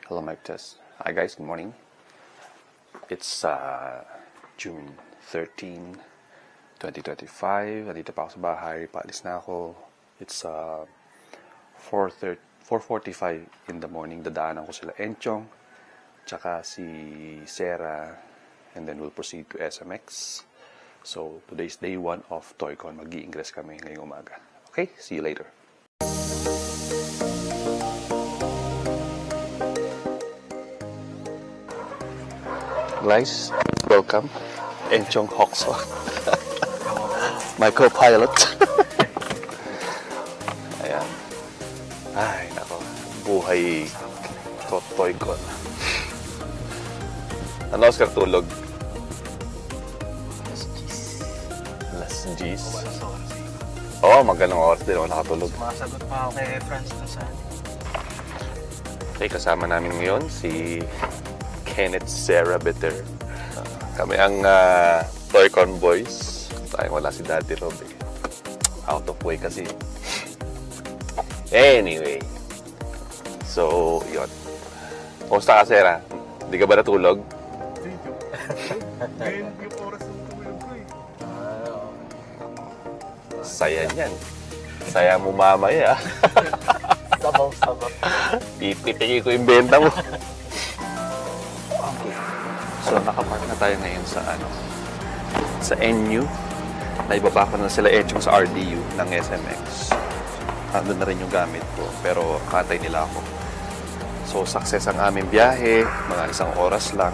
Hello, mic test. Hi guys, good morning. It's June 13, 2025. Nandito pa ako sa bahay. Paalis na ako. It's 4:45 in the morning. Dadaanan ko sila Enchong, tsaka si Sarah, and then we'll proceed to SMX. So, today's day 1 of ToyCon. Mag-i-ingress kami ngayong umaga. Okay, see you later. Guys, welcome. Enchong Hokso. My co-pilot. Ayan. Ay, nako. Buhay ToyCon. Ano, Oscar, tulog? Alas 10. Oo, magandang oras din ako nakatulog. Sumasagot pa ako kay Franz na sa Okay, kasama namin ngayon si Kenneth Sarah Better. Kami ang ToyCon boys. Tayong wala si Daddy Rob eh. Out of way kasi. Anyway. So, yun. Kumusta ka, Sarah? Hindi ka ba natulog? ngayon yung oras ng tulog ko eh. Saya niyan. Saya mo mamaya. Sabaw-sabaw. Pipitikin ko yung benta mo. Okay. So, nakapark na tayo ngayon sa NU. Naibaba ko na sila Enchong sa RDU ng SMX. Andun na rin yung gamit ko, pero katay nila ako. So, success ang aming biyahe. Mga 1 oras lang.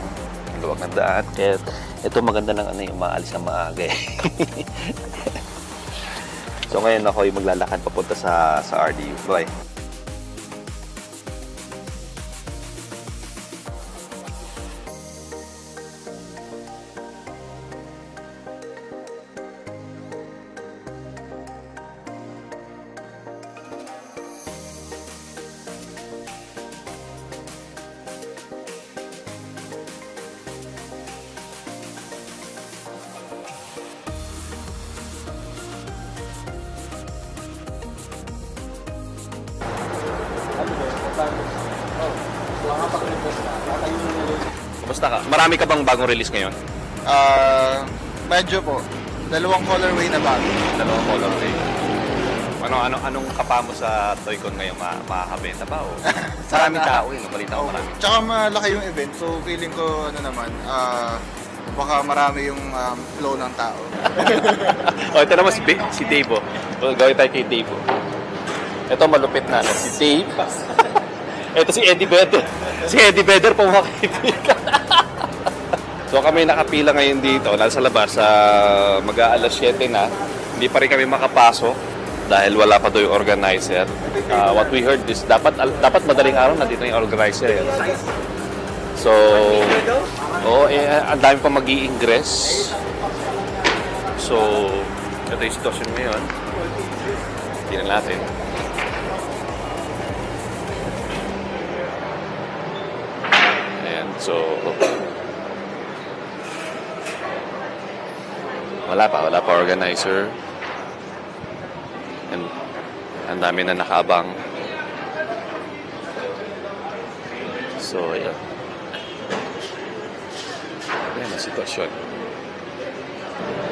Ang luwag ng daan. Kaya, ito maganda ng yung maalis na maaga eh. So, ngayon ako yung maglalakad papunta sa RDU. Bye. Kumusta ka? Marami ka bang bagong release ngayon? Medyo po. 2 colorway na bago. 2 colorway. Anong kapa mo sa ToyCon ngayon? Makakabenta ba? O? Maraming tao yun. Balita ko marami. Tsaka malaki yung event. So feeling ko baka marami yung flow ng tao. Ito naman si Dave. Gawin tayo kay Dave. Ito malupit na. Si Dave. Ito si Eddie Vedder. Si Eddie Vedder po mga kaibigan. So kami nakapila ngayon dito. Nasa labas. Mag-aalas 7 na. Hindi pa rin kami makapasok dahil wala pa doon yung organizer. What we heard is dapat madaling araw na dito yung organizer. So, ang dami pa mag-i-ingress. So, ito yung sitwasyon ngayon. Tingnan natin. Ayan, so wala pa organizer. And ang dami na nakaabang. So, ayan. Ayan ang sitwasyon.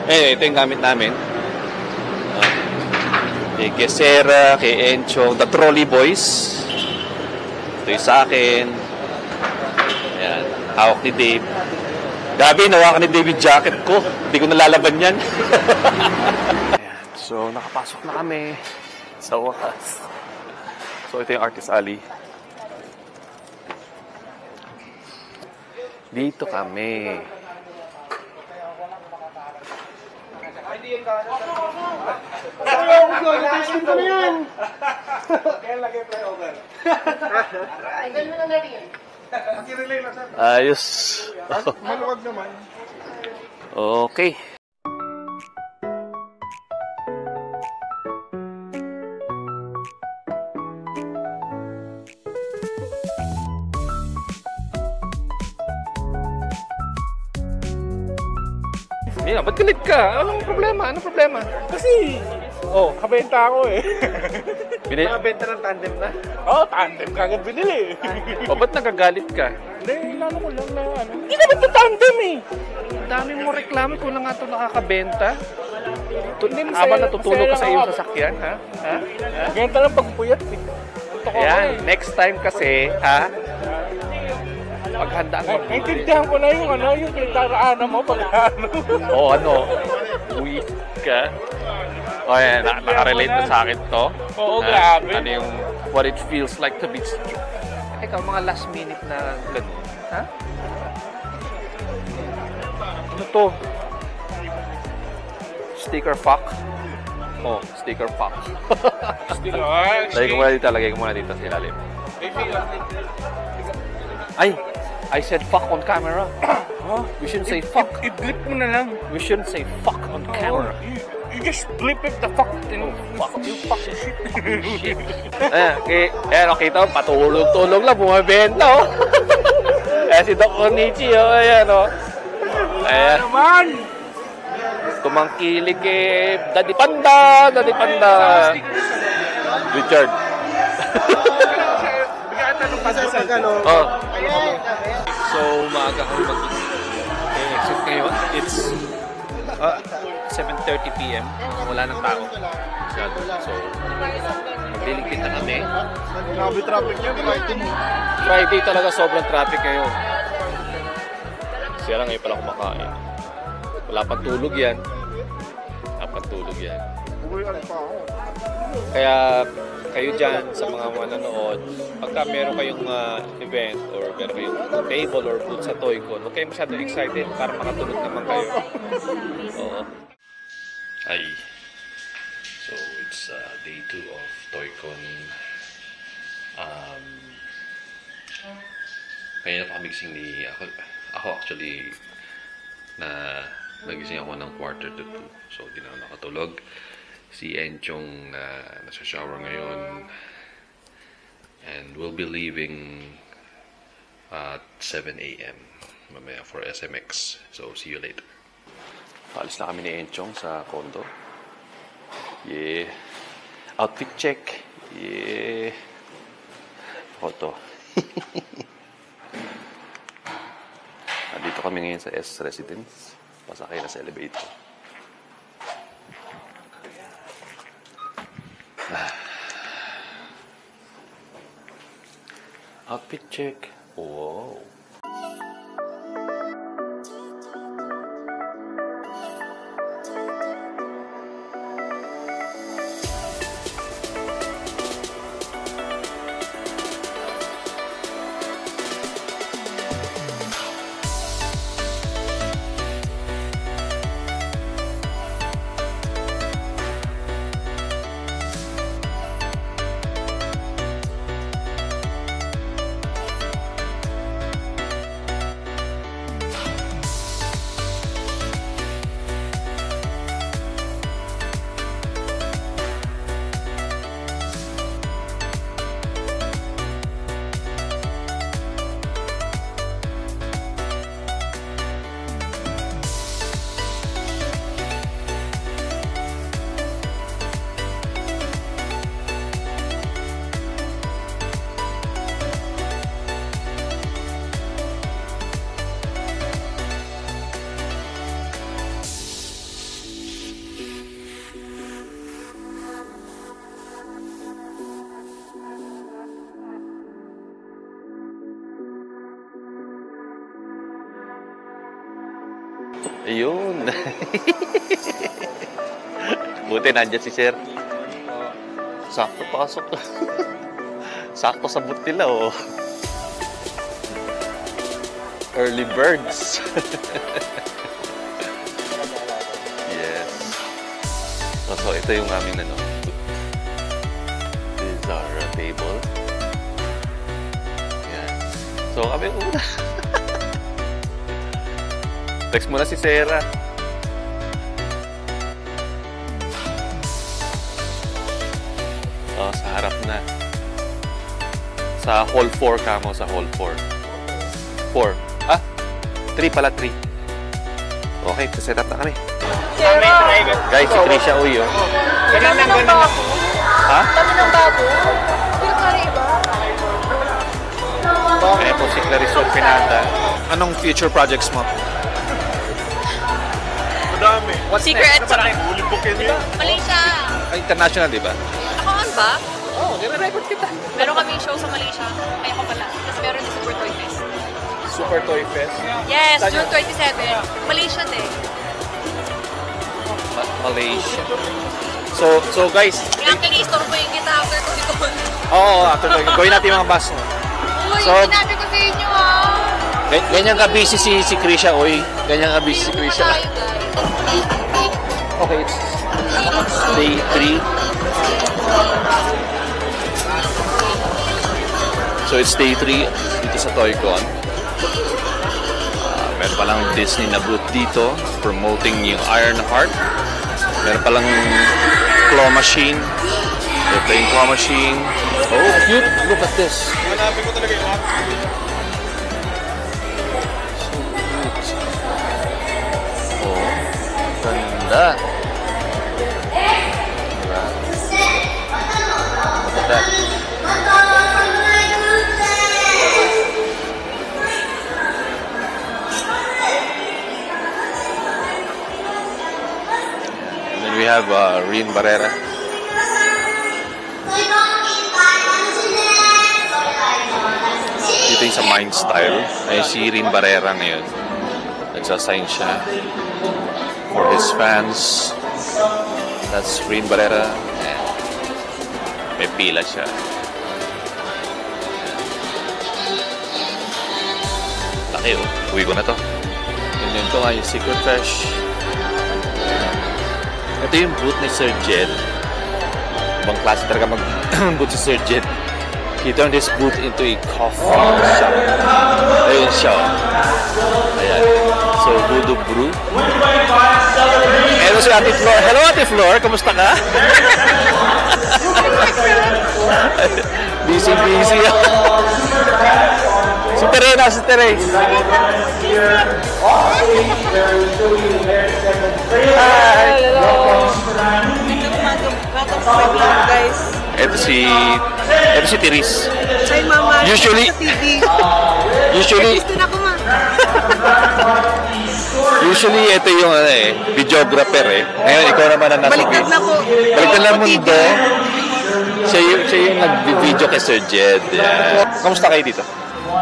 Ito yung gamit namin. Kay Sarah, kay Enchong, the Trolley Boys. Ito yung sa akin. Ayan, hawak ni Dave. Gabi, nawakan ni Dave yung jacket ko. Hindi ko nalalaban yan. Ayan, so nakapasok na kami sa wakas. So ito yung Artist Alley. Dito kami. Ayos. Maluwag naman. Okay. Mira, ba't galit ka? Anong problema? Kasi Oh, kabenta ako eh. Nakabenta ng tandem na? Oh, tandem kagad binili. O, ba't nagagalit ka? Hindi, inano ko lang na ano. Hindi naman ito tandem eh. Ang dami mo reklamo kung lang nga ito nakakabenta. Hindi, masaya- Habang natutulog ka sa masaya iyong lang ako. sasakyan, ha? Ha? Ganyan lang pagpuyat eh. Ito ko Ayan, eh. next time kasi, ha? Maghanda ang Ay, naintindihan ko na yung pinagdaraanan mo pag ano. O ano, weak ka. O yan, nakarelate na sa akin to. Oo, Ha? grabe. Ano yung what it feels like to be strict. Ikaw, mga last minute na ganun. Ha? Ano to? Sticker fuck? Oh, sticker fuck. Lagay ko muna dito sa ilalim. Ay! I said fuck on camera. Huh? We shouldn't say fuck. I-blip mo na lang. We shouldn't say fuck on camera. You just blip it the fuck. Fuck you, fuck shit. Ayan, okay to, patulog-tulog lang, bumabenta, oh. Eh, si Doc Onichi, oh, ayan, oh. Ayan, Naman! tumangkilig eh, Daddy Panda, Daddy Panda. Richard. Oh. So, maaga kami mag-exit ngayon. It's 7:30 p.m. Wala nang tao. So, magdiligpit na kami. Grabe traffic niya, Friday talaga sobrang traffic ngayon. Sira ngayon pala kumakain. Wala pang tulog yan. Wala pang tulog yan. Kaya kayo dyan sa mga manonood, pagka meron kayong event or meron kayong table or food sa Toycon, huwag kayo masyadong excited para makatulog naman kayo. Oo. Ay. So, it's day 2 of Toycon. Kaya pa kamigising ni ako actually na nagising ako ng 1:45. So, di na ako nakatulog. Si Enchong nasa shower ngayon. And we'll be leaving at 7 a.m. mamaya for SMX. So, see you later. Paalis na kami ni Enchong sa condo. Yeah. Outfit check. Yeah. Photo. Nandito kami ngayon sa S Residence. Pasakay na sa elevator. Outfit check. Wow. Ayun. Buti nandiyan si Sir. Sakto pasok. Sakto sa boot nila, oh. Early birds. Yes. So, ito yung aming ano. This is our table. Yan. So, kami una. Text mo na si Sarah. Oh, sa harap na. Sa hall 4 ka mo, sa hall 4. 4. Ah, 3 pala, 3. Okay, set up na kami. Guys, si Trisha Uy, oh. Dami ng bago. Ha? Dami ng bago. Pero pare iba. Kaya po si Clarisol Pinata. Anong future projects mo? Madami. Secret. Ulibok yan yun. Malaysia. International, di ba? Ako on ba? Oo, nire-record kita. Meron kami show sa Malaysia. Kaya ko pala. Tapos meron din Super Toy Fest. Super Toy Fest. Yes, June 27. Malaysia din. Malaysia. So guys, Kaya kinistor ko yung kita after ko dito. oo, after gawin natin yung mga bus. Uy, So- sinabi ko sa inyo ah. Ganyan ka busy si Krisha, oy. Ganyan ka busy si Krisha. Tayo guys. Okay, it's day 3. So it's day 3 dito sa ToyCon. Meron palang Disney na booth dito promoting yung Ironheart. Meron palang claw machine. They're playing claw machine. Oh, cute! Look at this. Hanapin ko talaga yung app. Oh, ganda. Diba? Look at that. And then we have Rien Barrera. Dito yung sa Mind Style. Ay si Rien Barrera ngayon. Nagsasign siya for his fans. That's Rien Barrera. And may pila siya. Laki oh. Uwi ko na to. And yun ko nga yung Secret Fresh. Ito yung booth ni Sir Jed. Ibang klase talaga mag-booth si Sir Jed. He turned his booth into a coffee shop. Ayun siya. Ayan. So, Voodoo Brew. Hello si Ate Flor. Hello Ate Flor, kamusta ka? Busy. Si Terena, si Teres. Hi. Welcome to my vlog, guys. Ito si Teres. Hi, Mama. Usually- Sa TV. Usually, Gusto na ko, Ma. Usually, ito yung videographer eh. Ngayon, ikaw naman ang nasa Baliktad na po. Baliktad na Po, TV. mundo. Siya yung nag-video kay Sir Jed. Yeah. Kamusta kayo dito?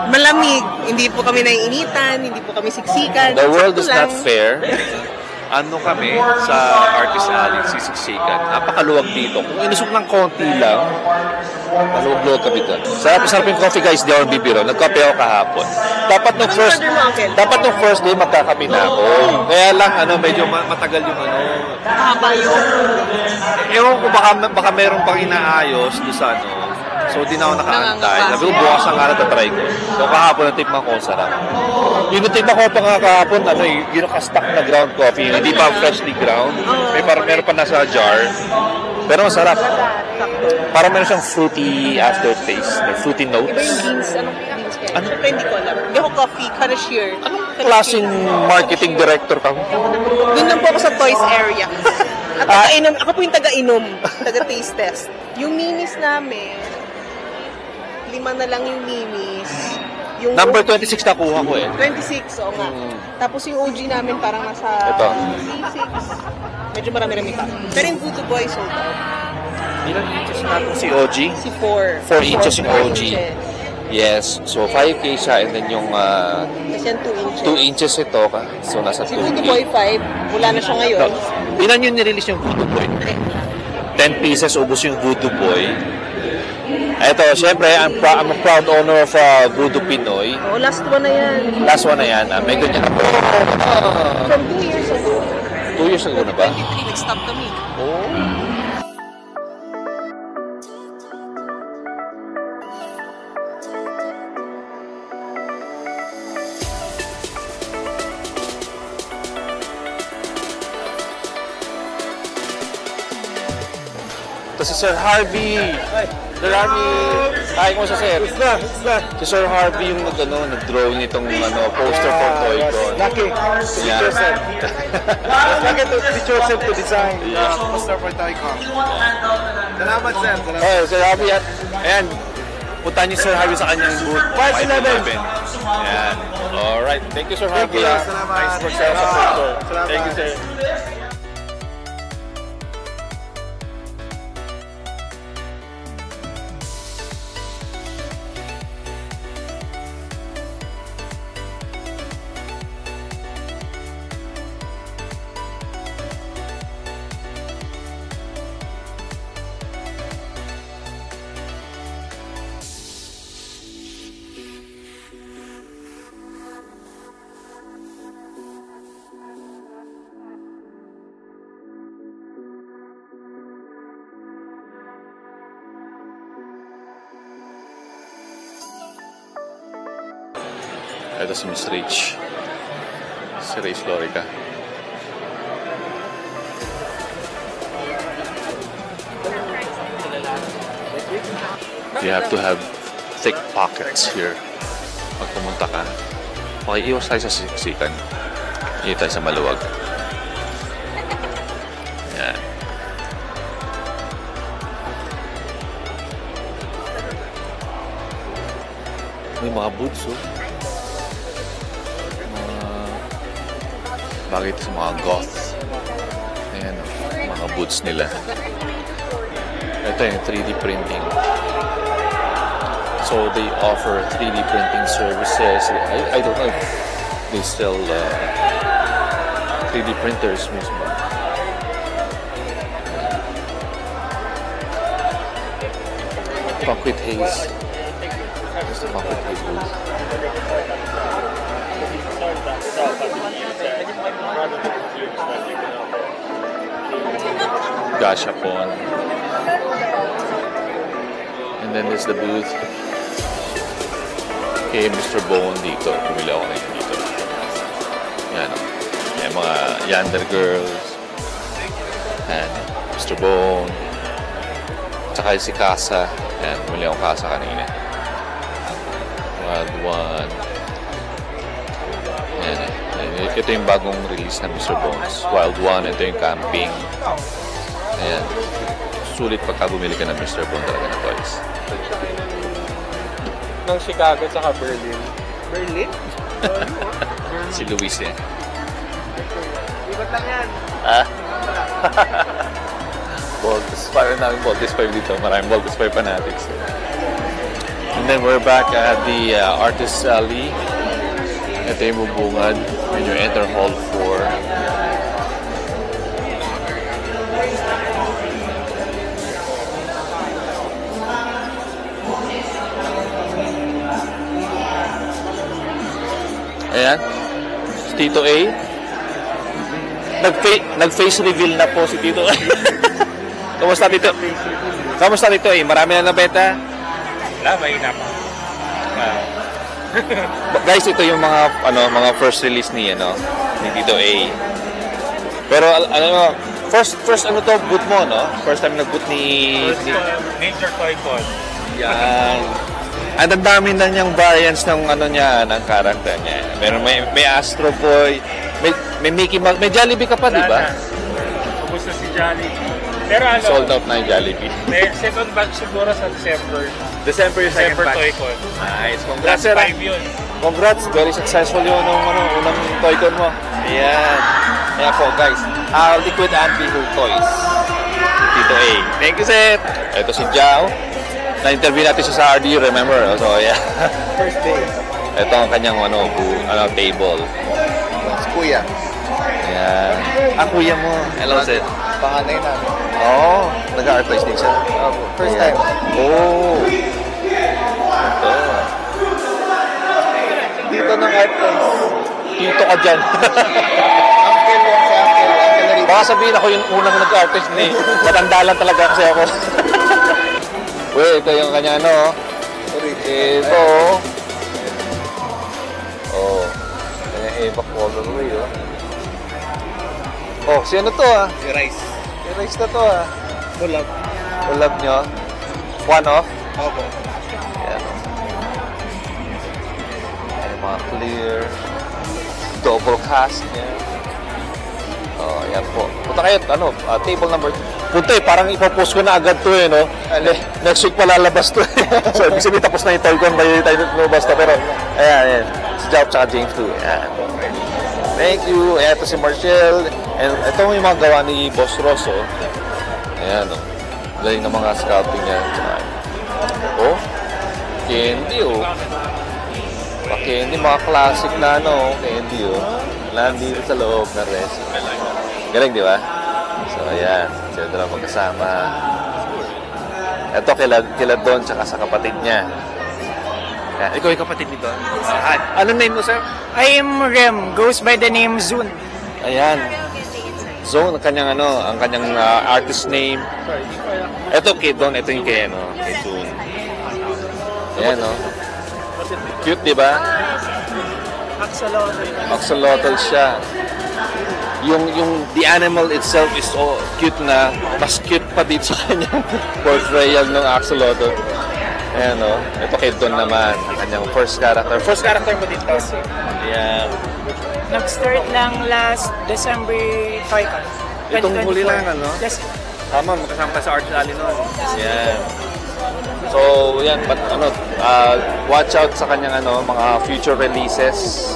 Malamig. Hindi po kami naiinitan. Hindi po kami siksikan. The world Sakto is lang. not fair. Ano kami sa Artist Alley, sisiksikan. Napakaluwag dito. Kung inusog ng konti lang, maluwag-luwag kami doon. Sarap yung coffee guys, di ako bibiro. Nagkape ako kahapon. Dapat nung first day magkakape na ako. Kaya lang, medyo matagal yung Mahaba yun. ewan ko baka meron pang inaayos doon sa So, di na ako nakaantay. Sabi ko, bukas ang araw na-try ko. So, kahapon natikman ko, sarap. Yung natikman ko pa nga kahapon, yung naka-stock na ground coffee, hindi pa freshly ground. Meron pa nasa jar. Pero masarap. Parang meron siyang fruity aftertaste. May fruity notes. Iba yung beans. Anong beans kaya? Ano? Siyempre, hindi ko alam. Hindi ako coffee connoisseur. Anong klaseng marketing director ka? Doon lang po ako sa toys area. At taga-inom. Ako po yung taga-inom. Taga-taste test. Yung minis namin, 5 na lang yung minis. Yung Number 26 nakuha ko eh. 26, oo nga. Tapos yung OG namin parang nasa Ito. 36. Medyo marami-rami pa. Pero yung Voodoo Boy sold out. Ilan inches natin si OG? Si 4. 4 inches yung OG. Yes. So, 5K siya and then yung Kasi yan 2 inches. 2 inches ito. So, nasa Si 2K. Voodoo Boy 5, wala na siya ngayon. Ilan yung nirelease yung Voodoo Boy? 10 pieces, ubos yung Voodoo Boy. Ito, syempre, I'm a proud owner of Voodoo Pinoy. Oh, last one na yan. Last one na yan. May ganyan ako. From 2 years ago. 2 years ago na ba? 23, nag-stop kami. Oh. Ito si Sir Harvey. Sir Harvey, hi mo sa sir. Si Sir Harvey yung nag-draw nitong poster for ToyCon. Lucky. Yeah. Lucky to teach yourself to design. Poster for ToyCon. Salamat, sir. Salamat. Oh, Sir Harvey, ayan. Punta niyo Sir Harvey sa kanyang booth. 511. Ayan. Alright. Thank you, Sir Harvey. Salamat. Nice work sa poster. Thank you, sir. Ito si Miss Rach. Si Rach Lorica. You have to have thick pockets here. Pag pumunta ka, makiiwas tayo sa siksikan. Hindi tayo sa maluwag. Yan. May mga boots, oh. Bagay ito sa mga goth. Ayan, mga boots nila. Ito yung 3D printing. So they offer 3D printing services. I don't know if they sell 3D printers mismo. Concrete haze. Just the concrete haze booth. Gashapon. And then there's the booth. Okay, Mr. Bone dito. Pumili ako ngayon dito. Yan. Yan mga Yander Girls. And Mr. Bone. Tsaka si Casa. Yan. Pumili ako Casa kanina. Wild One. Yan. Ito yung bagong release ng Mr. Bones. Wild One. Ito yung camping. Ayan. Sulit pagka bumili ka ng Mr. Bone talaga na toys. Ng Chicago at Berlin. Berlin? Si Luis eh. Ikot lang yan. Ah? Voltes 5 namin. Voltes 5 dito. Maraming Voltes 5 fanatics. And then we're back at the Artist Alley. Ito yung bubungad when you enter Hall 4. Ayan. Si Tito A. Nag-face reveal na po si Tito A. Kamusta Tito? Kamusta Tito A? Marami na nabenta? Wala, mahina pa. Guys, ito yung mga first release ni Tito A. Pero first boot mo, no? First time nag-boot ni Major ToyCon. Yan. Ang dami na niyang variants ng ng character niya. Meron may Astro Boy, may Mickey Mouse, may Jollibee ka pa, di ba? Ubus na si Jollibee. Pero Sold out na yung Jollibee. may second batch siguro sa December. December yung second batch. ToyCon. Nice. Congrats, sir. 5 yun. Congrats. Very successful yun unang ToyCon mo. Ayan. Ayan po, guys. Liquid Anti-Hurt Toys. Tito A. Thank you, sir. Ito si Jao. Na-interview natin siya sa RDU, remember? So, yeah. First day. Ito ang kanyang table. Si Kuya. Ayan. Kuya mo. Hello, sir. Panganay namin. Oo. Nag-art-toys din siya. First time. Oh. Ito. Dito ng art toys. Tito ka dyan. Uncle yan si Uncle. Uncle na rin. Baka sabihin ako yung unang nag-artist ni matanda lang talaga kasi ako. Wait, ito yung kanya ito. Oh. Kanya Eva colorway, Oh, sino to Si Rice. Si Rice na to Ulap. Ulab nyo. one-off. Opo. Ayan. Ayan, mga clear. Double cast niya. Oh, ayan po. Punta kayo, table number 2. Punta parang ipopost ko na agad to no? Next week pa lalabas to So, ibig sabihin tapos na yung Toycon, may tayo lumabas to. Pero, ayan. Si Jao tsaka James too. Ayan. Thank you. Ayan, ito si Marshall. And ito yung mga gawa ni Boss Ross, oh. Ayan, oh. Galing ng mga scouting niya. Oh, candy, oh. Candy, mga classic na, candy, oh. Nandito sa loob na resin. Galing, di ba? So, ayan. Sila dalawa magkasama. Ito, kila Don, tsaka sa kapatid niya. Ayan. Ikaw yung kapatid ni Don? Hi. Anong name mo, sir? I am Rem, goes by the name Zun. Ayan. Zone, ang kanyang artist name. Ito kay Don, ito yung kay Zune. Ayan, cute, di ba? Axolotl siya. The animal itself is so cute na, mas cute pa dito sa kanyang portrayal ng axolotl. Ayan, ito kay Don naman, ang kanyang first character. First character mo dito? Ayan. Nag-start lang last December 5. Itong huli lang, Yes. Tama, magkasama ka sa Art Alley noon. Yan. So, yan, but watch out sa kanyang mga future releases.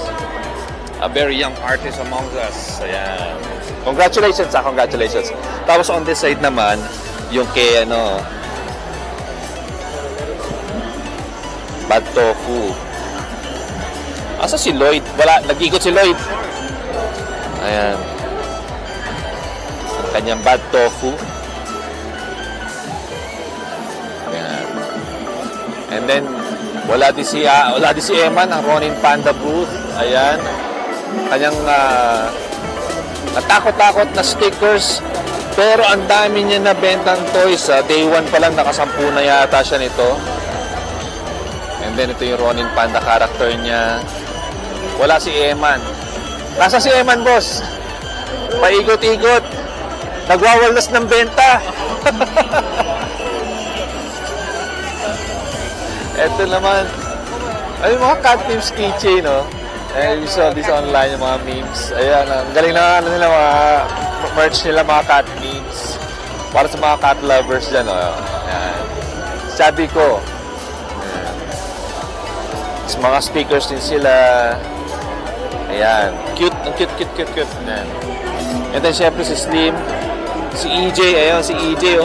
A very young artist among us. Ayan. Congratulations, congratulations. Tapos on this side naman, yung kay Bad Tofu. Asa si Lloyd? Wala, nag-ikot si Lloyd. Ayan. Ang kanyang Bad Tofu. Ayan. And then, wala din si Eman, ang Ronin Panda booth. Ayan. Kanyang natakot-takot na stickers. Pero ang dami niya na bentang toys. Day 1 pa lang, nakasampu na yata siya nito. And then, ito yung Ronin Panda character niya. Wala si Eman. Nasa si Eman, boss? Paigot-igot. Nagwawaldas ng benta. Ito naman. Ay, mga cat memes keychain, you saw this online, yung mga memes. Ayan, ang galing na nila, mga merch nila, mga cat memes. Para sa mga cat lovers dyan, Ayan. Sabi ko. Ayan. Mga stickers din sila. Ayan. Cute. Ang cute. Ayan. And then, syempre, si Slim. Si EJ. Ayan, si EJ,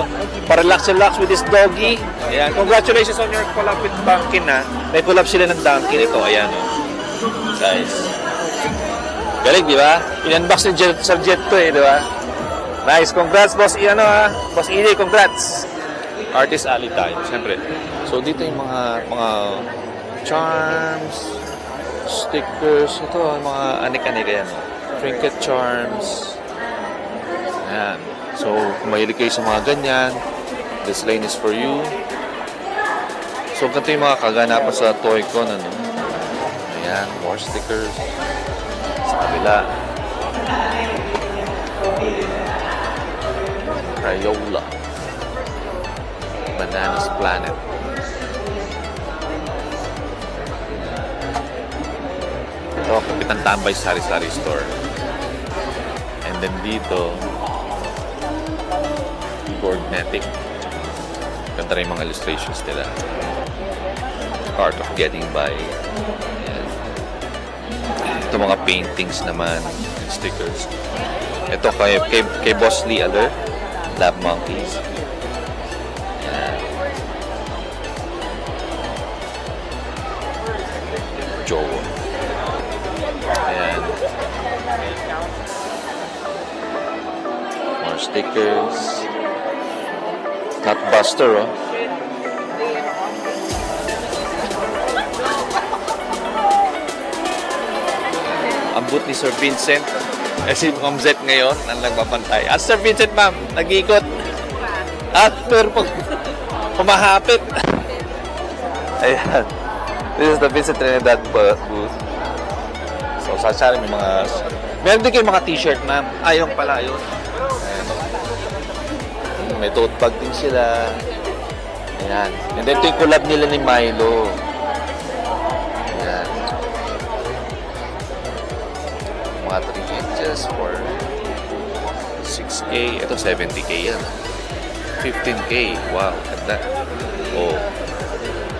Parallax with his doggy. Ayan. Congratulations on your collab with Dunkin, ha. May collab sila ng Dunkin ito. Ayan, Guys. Galing, di ba? In-unbox ni Sir Jet to, di ba? Nice. Congrats, boss. Boss EJ, congrats. Artist Alley tayo, syempre. So, dito yung mga charms, stickers, ito, mga anik-anik, ayan. Trinket charms. Ayan. So, kung mahilig kayo sa mga ganyan, this lane is for you. So, ganito yung mga kaganapan sa Toycon, Ayan, more stickers. Sa kabila. Crayola. Bananas Planet. Ito, Kapitan Tambay Sari-Sari Store. And then dito, Boardnetic. Ganda rin yung mga illustrations nila. Art of Getting By. Ayan. Ito mga paintings naman, stickers. Ito kay Boss Lee Aller, Lab Monkeys. Ayan. Joe. Ayan. More stickers. Nutbuster, Ang boot ni Sir Vincent. Kasi Ma'am Z ngayon, ang nagbabantay. Sir Vincent, ma'am, nag-iikot. Pero pag pumahapit. Ayan. This is the Vincent Trinidad booth. So, sa may mga... Meron din kayo mga t-shirt, ma'am. Ayun pala, yun. May tote bag din sila. Ayan. And then, ito yung collab nila ni Milo. Ayan. Mga 3 inches for 6K. Ito, 70K yan. 15K. Wow, ganda. Oh.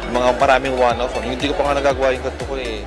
Mga maraming one-off. Hindi ko pa nga nagagawa yung ganito ko eh.